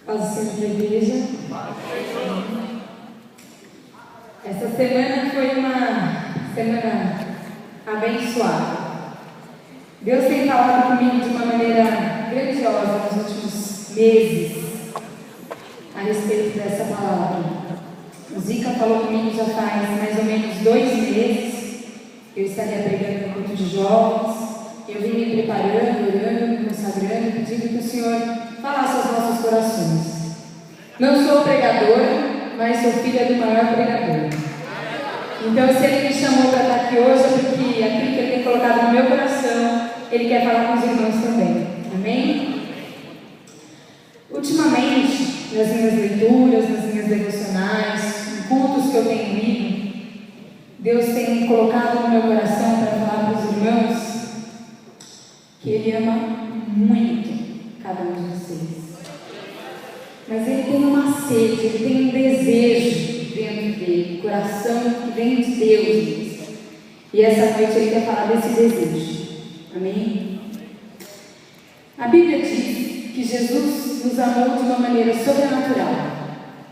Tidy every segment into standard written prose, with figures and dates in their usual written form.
Paz do Senhor da igreja. Essa semana foi uma semana abençoada. Deus tem falado comigo de uma maneira grandiosa nos últimos meses a respeito dessa palavra. O Zica falou comigo já faz mais ou menos 2 meses que eu estaria pregando no culto de jovens. Eu vim me preparando, orando, me consagrando, pedindo que o Senhor falasse aos nossos corações. Não sou pregadora, mas sou filha do maior pregador. Então, se Ele me chamou para estar aqui hoje, é porque aquilo que Ele tem colocado no meu coração, Ele quer falar com os irmãos também. Amém? Ultimamente, nas minhas leituras, nas minhas devocionais, em cultos que eu tenho ido, Deus tem colocado no meu coração para falar para os irmãos que Ele ama muito cada um de vocês. Mas Ele tem uma sede, Ele tem um desejo dentro dele, coração que vem de Deus. E essa noite Ele quer falar desse desejo. Amém? A Bíblia diz que Jesus nos amou de uma maneira sobrenatural.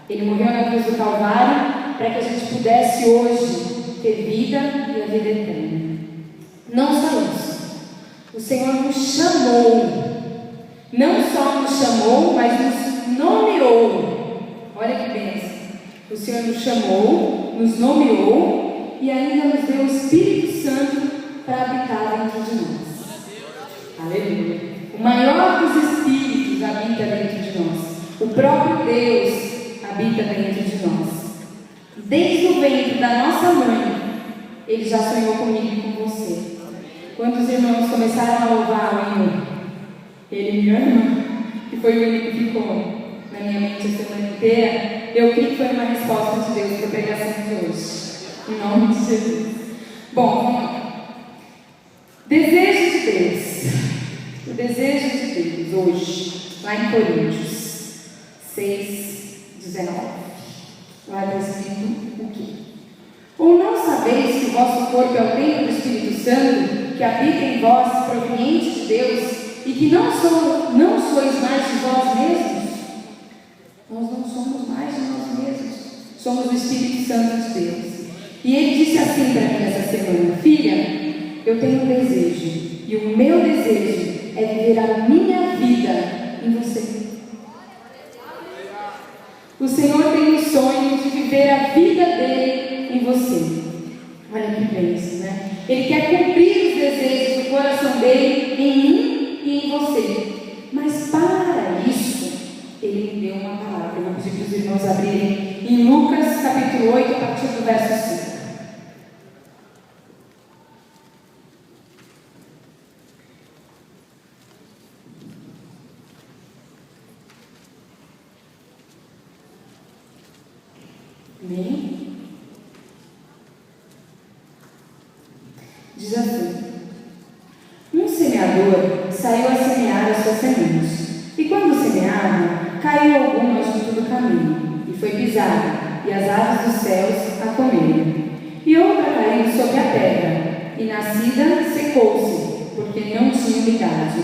Ele morreu na cruz do Calvário para que a gente pudesse hoje ter vida e a vida eterna. Não só isso. O Senhor nos chamou. Não só nos chamou, mas nos nomeou. Olha que bênção. O Senhor nos chamou, nos nomeou e ainda nos deu o Espírito Santo para habitar dentro de nós. Aleluia. O maior dos Espíritos habita dentro de nós. O próprio Deus habita dentro de nós. Desde o ventre da nossa mãe, Ele já sonhou comigo e com você. Quando os irmãos começaram a louvar o hino, Ele me ama, que foi o hino que ficou na minha mente a semana inteira, eu creio que foi uma resposta de Deus para a pregação de hoje. Em nome de Jesus. Bom, vamos lá. Desejo de Deus. O desejo de Deus hoje, lá em Coríntios 6:19. Lá está escrito o quê? Ou não sabeis que o vosso corpo é o templo do Espírito Santo, que habita em vós, proveniente de Deus, e que não sois mais de vós mesmos? Nós não somos mais de nós mesmos. Somos o Espírito Santo de Deus. E Ele disse assim para mim essa semana: filha, eu tenho um desejo, e o meu desejo é viver a minha vida em você. O Senhor tem o sonho de viver a vida dele em você. Olha que bênção, né? Ele quer cumprir os desejos do coração dele em mim e em você. Mas para isso, Ele me deu uma palavra. Eu vou pedir para os irmãos abrirem em Lucas capítulo 8, a partir do verso 5. Amém? Diz assim: um semeador saiu a semear as suas sementes, e quando semeava, caiu alguma junto do caminho, e foi pisada, e as aves dos céus a comeram. E outra caiu sobre a terra, e nascida secou-se, porque não tinha umidade.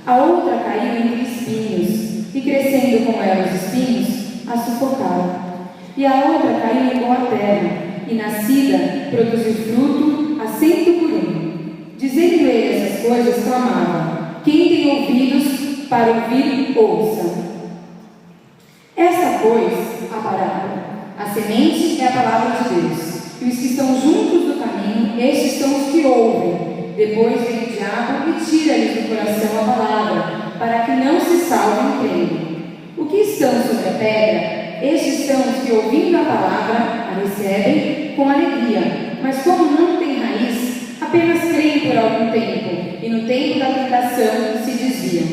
A outra caiu entre espinhos, e crescendo com ela os espinhos, a sufocaram. E a outra caiu em boa terra, e nascida produziu fruto a 100 por 1. Dizendo ele essas coisas, clamava: quem tem ouvidos para ouvir, ouça. Essa, pois, a parábola. A semente é a palavra de Deus, e os que estão juntos do caminho, estes são os que ouvem. Depois vem o diabo e tira-lhes do coração a palavra, para que não se salvem crendo. O que estão sobre a pedra, estes são os que, ouvindo a palavra, a recebem com alegria, mas como não tem raiz, apenas creem por algum tempo, e no tempo da tentação se desviam.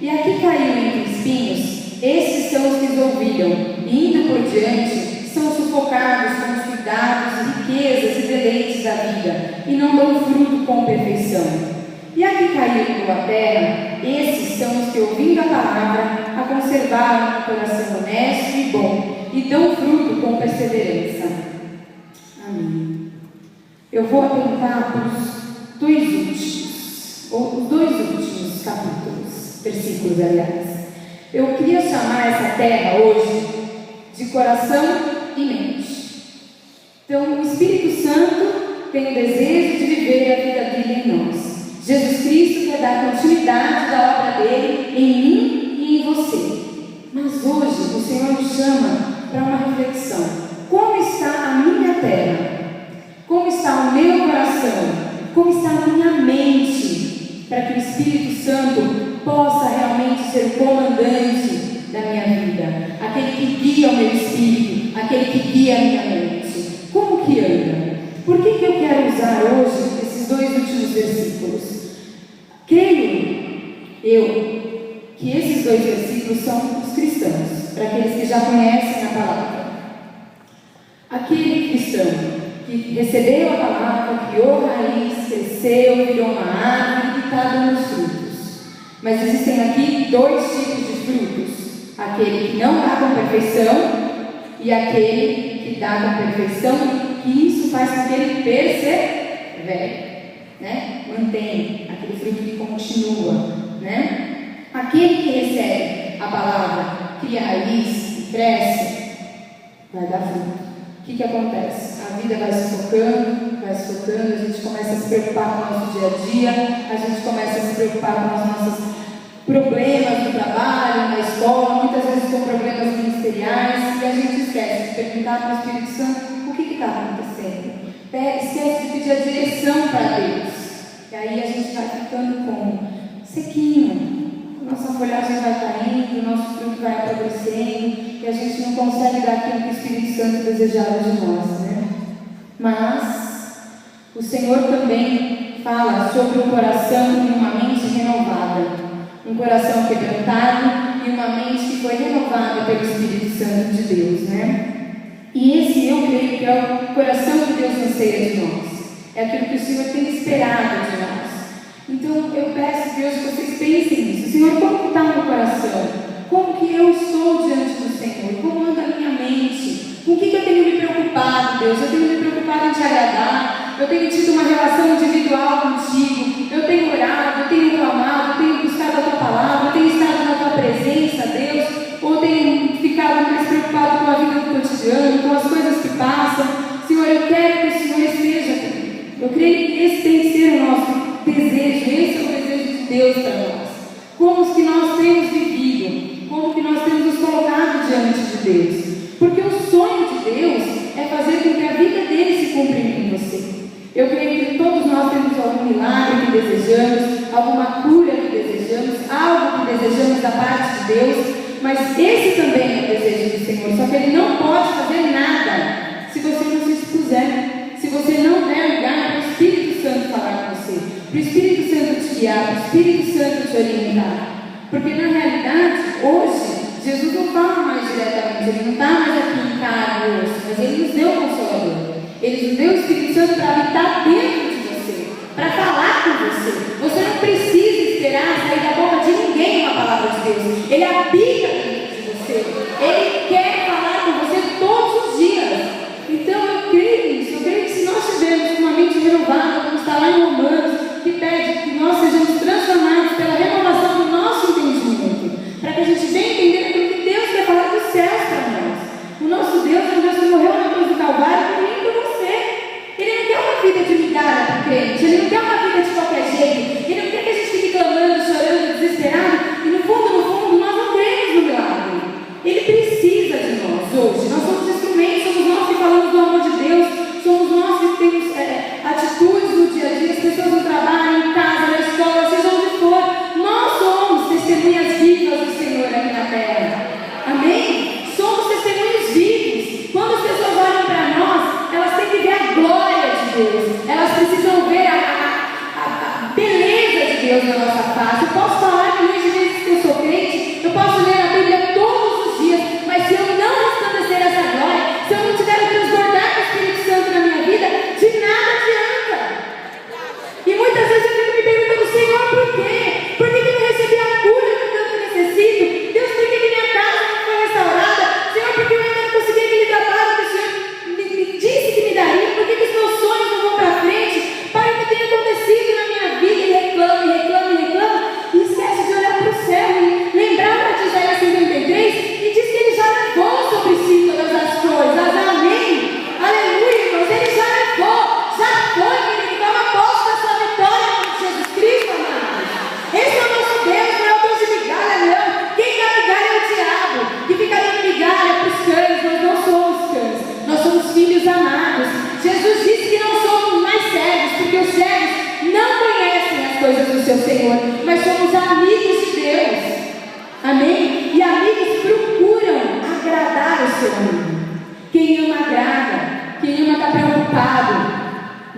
E aqui caiu entre espinhos, esses são os que ouviram, e indo por diante, são sufocados com os cuidados, riquezas e deleites da vida, e não dão fruto com perfeição. E aqui caiu em boa terra, esses são os que, ouvindo a palavra, a conservaram no coração honesto e bom, e dão fruto com perseverança. Amém. Eu vou atentar para os 2 últimos capítulos, versículos, aliás. Eu queria chamar essa terra hoje de coração e mente. Então, o Espírito Santo tem o desejo de viver a vida dele em nós. Jesus Cristo quer dar continuidade da obra dele em mim e em você. Mas hoje o Senhor nos chama para uma reflexão. Como está a minha terra? Como está o meu coração? Como está a minha mente? Para que o Espírito Santo possa realmente ser o comandante da minha vida, aquele que guia o meu espírito, aquele que guia a minha mente. Como que anda? Por que eu quero usar hoje esses 2 últimos versículos? Creio eu que esses 2 versículos são os cristãos, para aqueles que já conhecem a palavra. Aquele cristão que recebeu a palavra, criou raiz, cresceu, virou uma árvore e está dando frutos. Mas existem aqui 2 tipos de frutos: aquele que não dá com perfeição e aquele que dá com perfeição, que isso faz com que ele persevere, né? Mantém aquele fruto que continua, né? Aquele que recebe a palavra, cria raiz e cresce, vai dar fruto. O que acontece? A vida vai se focando, a gente começa a se preocupar com o nosso dia a dia, a gente começa a se preocupar com os nossos problemas no trabalho, na escola, muitas vezes com problemas ministeriais, e a gente esquece de perguntar para o Espírito Santo o que está acontecendo. Esquece de pedir a direção para Deus. E aí a gente vai ficando como sequinho. Nossa folhagem vai caindo, o nosso fruto vai apodrecendo e a gente não consegue dar aquilo que o Espírito Santo desejava de nós, né? Mas o Senhor também fala sobre um coração e uma mente renovada, um coração quebrantado e uma mente que foi renovada pelo Espírito Santo de Deus, né? E esse eu creio que é o coração que Deus anseia de nós, é aquilo que o Senhor tem esperado de nós. Então eu peço, Deus, que vocês pensem nisso. Senhor, como está o meu coração? Como que eu estou diante do Senhor? Como anda a minha mente? Com o que eu tenho me preocupado, Deus? Eu tenho me preocupado em te agradar? Eu tenho tido uma relação individual contigo? Eu tenho orado, eu tenho clamado, eu tenho buscado a tua palavra, eu tenho estado na tua presença, Deus? Ou tenho ficado mais preocupado com a vida do cotidiano, com as coisas que passam? Senhor, eu quero que o Senhor esteja comigo. Eu creio que esse tem que ser o nosso desejo, esse é o desejo de Deus para nós. Como que nós temos vivido, como que nós temos nos colocado diante de Deus. Porque o sonho de Deus é fazer com que a vida dele se cumpra em você. Eu creio que todos nós temos algum milagre que desejamos, alguma cura que desejamos, algo que desejamos da parte de Deus, mas esse também é o desejo do Senhor, só que ele não pode fazer nada se você não se expuser, se você não der lugar para o Espírito Santo falar com você, para o Espírito Santo te guiar, para o Espírito Santo te orientar. Porque na realidade, hoje, Jesus não fala mais diretamente, ele não está mais aqui em carne e osso, mas ele nos deu o Consolador. Ele nos deu o Espírito Santo para habitar dentro de você, para falar com você. Você não precisa esperar sair da boca de ninguém uma palavra de Deus. Ele habita dentro de você. Ele quer falar com você todos os dias. Então eu creio nisso. Eu creio que se nós tivermos uma mente renovada, como está lá em Romanos, que pede que nós sejamos transformados pela renovação do nosso entendimento, para que a gente venha entender aquilo que Deus quer falar dos céus para nós. O nosso Deus é um Deus que morreu na cruz do Calvário por mim e por você. Ele não quer uma vida de migalha para o crente, ele não quer uma vida de qualquer jeito, ele não quer que a gente fique clamando, chorando, desesperado, e no fundo, nós não cremos no milagre. Ele precisa de nós hoje. Nós somos instrumentos, somos nós que falamos do amor de Deus, somos nós que temos atitudes no dia a dia, as pessoas nos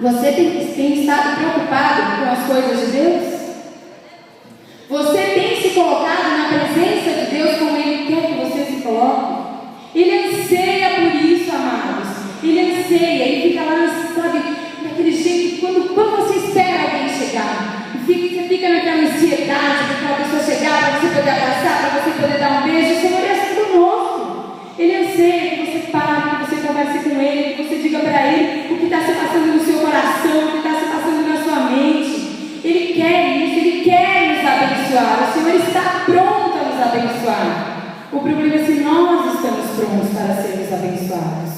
Você tem estado preocupado com as coisas de Deus? Você tem se colocado na presença de Deus como Ele quer que você se coloque? Ele anseia por isso, amados. Ele anseia, ele fica lá, sabe, daquele jeito, quando você espera alguém chegar, você fica naquela ansiedade para aquela pessoa chegar, para você poder abraçar, para você poder dar um beijo. O Senhor é assim conosco. Ele anseia que você pare, que você converse com Ele, que você diga para Ele o que está se passando no seu coração, o que está se passando na sua mente. Ele quer isso, Ele quer nos abençoar. O Senhor está pronto a nos abençoar. O problema é se nós estamos prontos para sermos abençoados.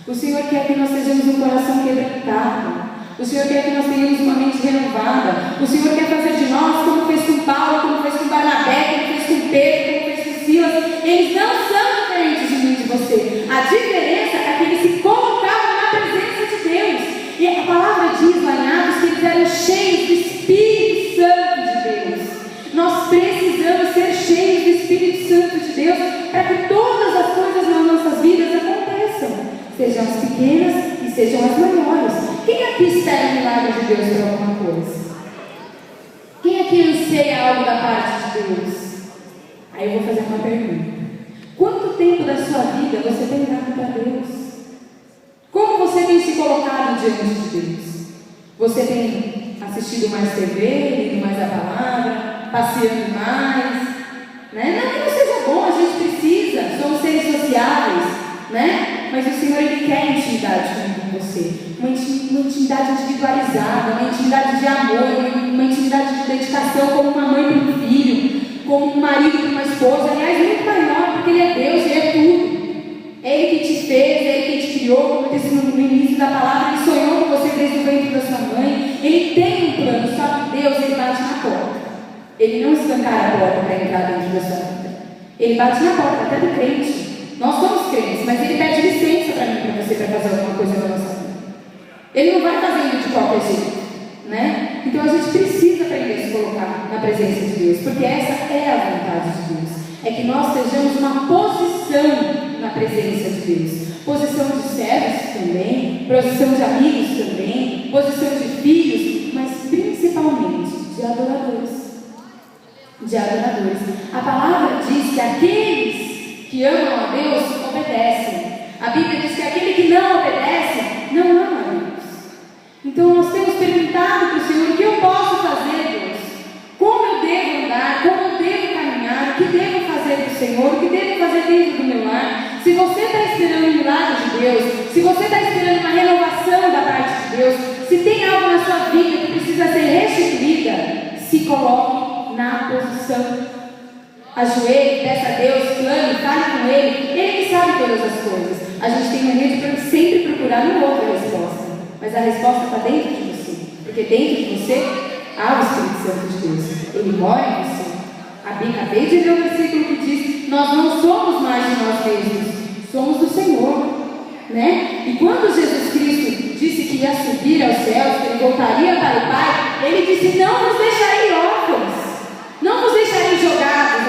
O Senhor quer que nós sejamos um coração quebrantado. O Senhor quer que nós tenhamos uma mente renovada. O Senhor quer fazer de nós como fez com Paulo, como fez com Barnabé, como fez com Pedro, como fez com Silas. Eles não são diferentes de mim e de você. A diferença é que eles se colocavam na presença de Deus. E a palavra diz lá em Atos que eles eram cheios do Espírito Santo de Deus. Nós precisamos ser cheios do Espírito Santo de Deus para que todas as coisas nas nossas vidas aconteçam. Sejam as pequenas e sejam as maiores. Quem aqui espera o milagre de Deus por alguma coisa? Quem aqui anseia algo da parte de Deus? Aí eu vou fazer uma pergunta. Quanto tempo da sua vida você tem dado para Deus? Como você tem se colocado diante de Deus? Você tem assistido mais TV, lido mais a palavra, passeando mais? Né? Não que não seja bom, a gente precisa, somos seres sociáveis, né? Mas o Senhor, Ele quer intimidade com você, uma intimidade individualizada, uma intimidade de amor, uma intimidade de dedicação, como uma mãe para um filho, como um marido para uma esposa. Aliás, muito maior, porque Ele é Deus, Ele é tudo. É Ele que te fez, é Ele que te criou, como eu disse no início da palavra. Ele sonhou com você desde o ventre da sua mãe. Ele tem um plano, só que Deus, Ele bate na porta. Ele não escancara a porta para entrar dentro da sua vida. Ele bate na porta, até do crente. Nós somos crentes, mas Ele pede licença para mim, para você, para fazer alguma coisa na nossa vida. Ele não vai fazendo de qualquer jeito, né? Então a gente precisa aprender a se colocar na presença de Deus, porque essa é a vontade de Deus. É que nós sejamos uma posição na presença de Deus. Posição de servos também, posição de amigos também, posição de filhos, mas principalmente de adoradores. De adoradores. A palavra diz que aqueles que amam a Deus, obedecem. A Bíblia diz que aquele que não obedece, não ama a Deus. Então nós temos perguntado para o Senhor: o que eu posso fazer, Deus? Como eu devo andar? Como eu devo caminhar? O que devo fazer para o Senhor? O que devo fazer dentro do meu lar? Se você está esperando um milagre de Deus, se você está esperando uma renovação da parte de Deus, se tem algo na sua vida que precisa ser restituída, se coloque na posição. Ajoelhe, peça a Deus, clame, fale com Ele. Ele que sabe todas as coisas. A gente tem mania de sempre procurar no outro a resposta, mas a resposta está dentro de você, porque dentro de você há o Espírito Santo de Deus. Ele mora em você. Acabei de ler o versículo que diz: nós não somos mais de nós mesmos, somos do Senhor, né? E quando Jesus Cristo disse que ia subir aos céus, que Ele voltaria para o Pai, Ele disse: não nos deixarei órfãos. Não vos deixarei jogados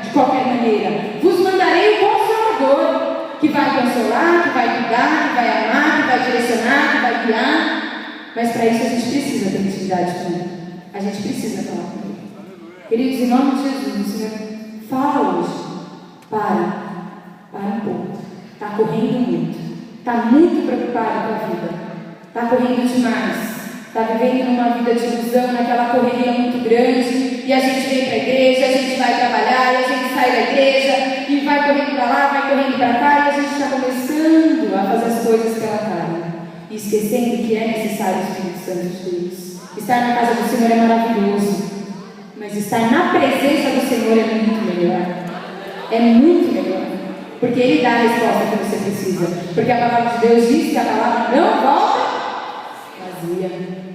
de qualquer maneira. Vos mandarei o Consolador, que vai consolar, que vai cuidar, que vai amar, que vai direcionar, que vai guiar. Mas para isso a gente precisa ter intimidade com Ele. A gente precisa falar com Ele. Queridos, em nome de Jesus, o Senhor fala hoje. Para um pouco. Está correndo muito. Está muito preocupado com a vida. Está correndo demais. Está vivendo numa vida de ilusão, naquela correria muito grande, e a gente vem para a igreja, a gente vai trabalhar, e a gente sai da igreja, e vai correndo para lá, vai correndo para cá, e a gente está começando a fazer as coisas pela carne, e esquecendo que é necessário o Espírito Santo de Deus. Estar na casa do Senhor é maravilhoso, mas estar na presença do Senhor é muito melhor. É muito melhor, porque Ele dá a resposta que você precisa, porque a palavra de Deus diz que a palavra não volta vazia.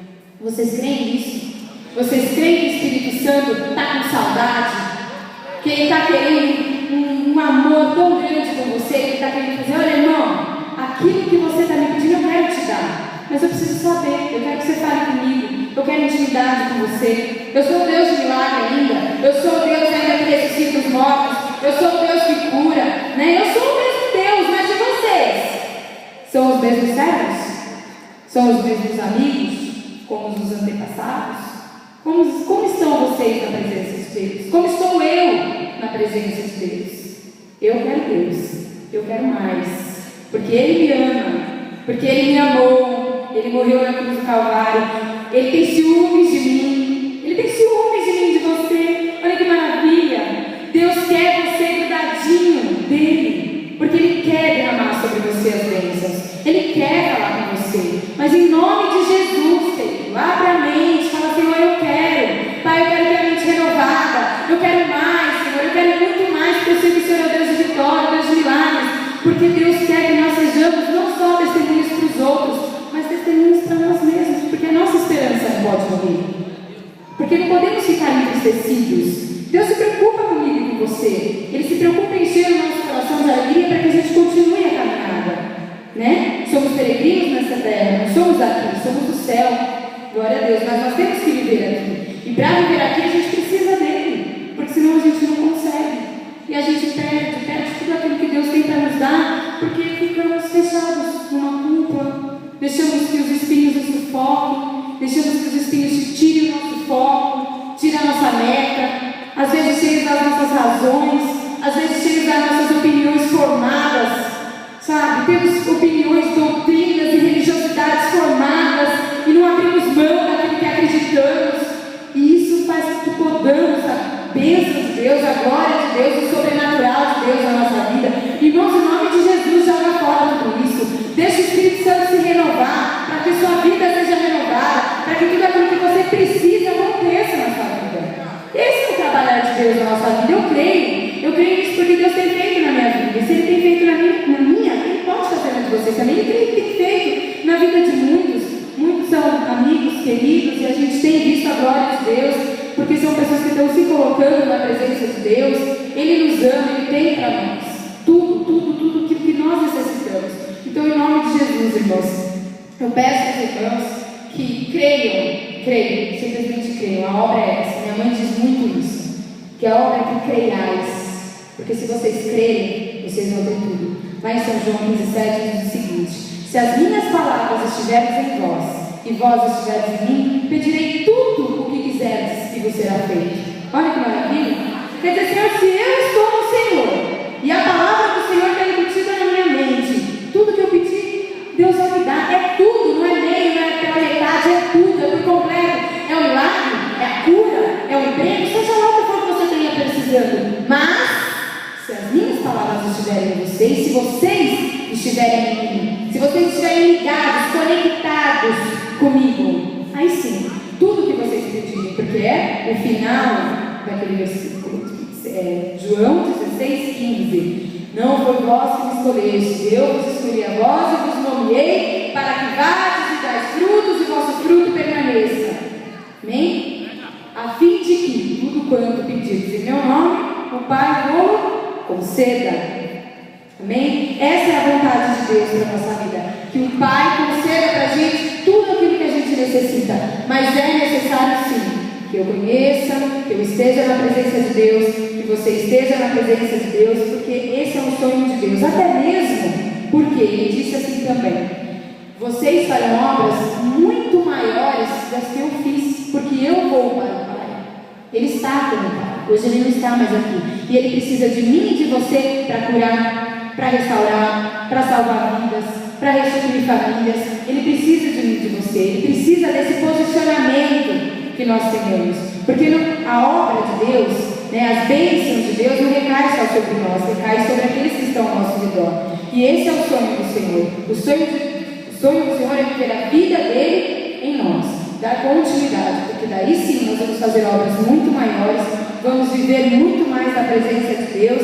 Vocês creem nisso? Vocês creem que o Espírito Santo está com saudade? Que Ele está querendo um amor tão grande com você, que Ele está querendo dizer: olha, irmão, aquilo que você está me pedindo eu quero te dar, mas eu preciso saber, eu quero que você fale comigo, eu quero intimidade com você. Eu sou o Deus de milagre ainda, eu sou o Deus ainda que ressuscita os mortos, eu sou o Deus que cura, né? Eu sou o mesmo Deus, mas de vocês são os mesmos servos? São os mesmos os amigos, como os antepassados? Como estão vocês na presença de Deus? Como estou eu na presença de Deus? Eu quero Deus, eu quero mais, porque Ele me ama, porque Ele me amou, Ele morreu na cruz do Calvário, Ele tem ciúmes de mim, Ele tem ciúmes de mim, de você. Olha que maravilha! Deus quer você grudadinho dele, porque Ele quer derramar sobre você as bênçãos, Ele quer falar com você, mas em nome de Jesus, querido, abre a mente, fala: Senhor, eu quero, Pai, eu quero ter a mente renovada, eu quero mais, Senhor, eu quero muito mais, porque eu sei que o Senhor é Deus de vitória, Deus de milagres, porque Deus quer que nós sejamos não só testemunhas para os outros, mas testemunhas para nós mesmos, porque a nossa esperança não pode morrer, porque não podemos ficar entristecidos. Deus se preocupa comigo e com você, Ele se preocupa em encher o nosso coração de alegria para que a gente continue a caminhada, né? Somos peregrinos nessa terra, não somos aqui, somos do céu, glória a Deus, mas nós temos que viver aqui, e para viver aqui a gente precisa dele, porque senão a gente não consegue, e a gente perde tudo aquilo que Deus tem para nos dar, porque ficamos fechados numa culpa, deixamos que os espinhos nos sufoquem, deixamos que os espinhos tirem o nosso foco, tirem a nossa meta, às vezes cheios das nossas razões, às vezes cheios das nossas opiniões formadas, sabe? Temos opiniões, doutrinas e religiosidades formadas e não abrimos mão daquilo que acreditamos, e isso faz com que podamos a bênção de Deus, a glória de Deus, o sobrenatural de Deus na nossa vida. Irmãos, em nome de Jesus, joga fora tudo isso, deixa o Espírito Santo se renovar, para que sua vida seja renovada, para que tudo aquilo que você precisa aconteça na sua vida. Esse é o trabalhar de Deus na nossa vida. Eu creio nisso, porque Deus tem feito na minha vida. Se Ele tem feito na minha, Ele pode fazer na de vocês também. Ele tem feito na vida de muitos. Muitos são amigos, queridos, e a gente tem visto a glória de Deus, porque são pessoas que estão se colocando na presença de Deus. Ele nos ama, Ele tem para nós tudo aquilo que nós necessitamos. Então, em nome de Jesus, irmãos, eu peço aos irmãos que creiam, simplesmente creiam. A obra é essa. Minha mãe diz muito isso, que a obra é que creiais, porque se vocês crerem, vocês vão ter tudo. Lá em São João 15,7 diz o seguinte: se as minhas palavras estiverem em vós, e vós estiverem em mim, pedirei tudo o que quiserdes e vos será feito. Olha que maravilha! Quer dizer, Senhor, se eu estou no Senhor, e a palavra do Senhor está embutida na minha mente, tudo que eu pedi, Deus vai me dar. É tudo, não é meio, não é pela metade, é tudo, é por completo. É o milagre, é a cura, é o emprego, seja lá o que for que você tenha precisando. Mas, se as minhas palavras estiverem em vocês, se vocês estiverem em mim, se vocês estiverem ligados, conectados comigo, aí sim, tudo que vocês pedirem, porque é o final daquele versículo, João 16,15. Não foi vós que me escolheste, eu vos escolhi a vós e vos nomeei para que vades e dais frutos e o vosso fruto permaneça. Amém? A fim de que tudo quanto pedirdes em meu nome, o Pai vos conceda. Amém? Essa é a vontade de Deus para a nossa vida, que o Pai conceda para a gente tudo aquilo que a gente necessita. Mas é necessário sim que eu conheça, que eu esteja na presença de Deus, que você esteja na presença de Deus, porque esse é o sonho de Deus. Até mesmo porque Ele disse assim também: vocês farão obras muito maiores das que eu fiz, porque eu vou para o Pai. Ele está com o Pai, hoje Ele não está mais aqui, e Ele precisa de mim e de você para curar, para restaurar, para salvar vidas, para restituir famílias. Ele precisa de mim e de você, Ele precisa desse posicionamento que nós tenhamos, porque a obra de Deus, as bênçãos de Deus não recaem só sobre nós, recaem sobre aqueles que estão ao nosso redor. E esse é o sonho do Senhor. O sonho do Senhor é viver a vida dele em nós, dar continuidade, porque daí sim nós vamos fazer obras muito maiores, vamos viver muito mais da presença de Deus.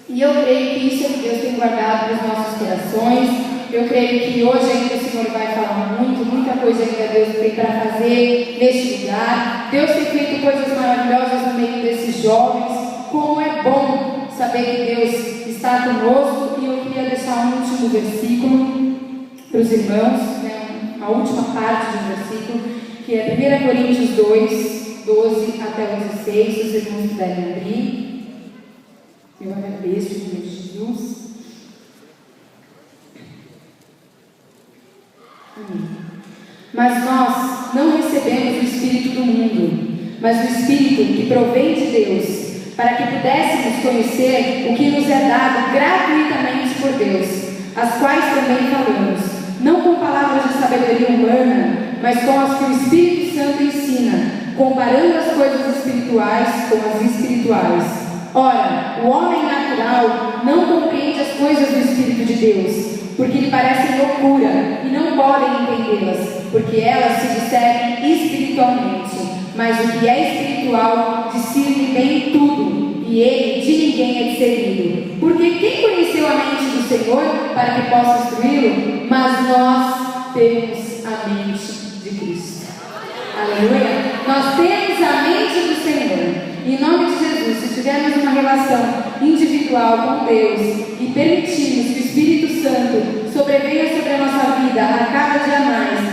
E eu creio que isso é que Deus tem guardado nos nossos corações. Eu creio que hoje ainda o Senhor vai falar muita coisa ainda Deus tem para fazer neste lugar. Deus tem feito coisas maravilhosas no meio desses jovens. Como é bom saber que Deus está conosco. E eu queria deixar um último versículo para os irmãos, a última parte do versículo, que é 1 Coríntios 2, 12 até o 16, se os irmãos puderem abrir. Eu agradeço em nome de Jesus. Amém. Mas nós não recebemos o Espírito do mundo, mas o Espírito que provém de Deus, para que pudéssemos conhecer o que nos é dado gratuitamente por Deus, as quais também falamos, não com palavras de sabedoria humana, mas com as que o Espírito Santo ensina, comparando as coisas espirituais com as espirituais. Ora, o homem natural não compreende as coisas do Espírito de Deus, porque lhe parecem loucura e não podem entendê-las, porque elas se discernem espiritualmente. Mas o que é espiritual discerne bem tudo, e ele de ninguém é discernido. Porque quem conheceu a mente do Senhor para que possa instruí-lo? Mas nós temos a mente de Cristo. Aleluia! Nós temos a mente do Senhor. Em nome de Jesus, se tivermos uma relação individual com Deus e permitirmos que o Espírito Santo sobrevenha sobre a nossa vida a cada dia mais,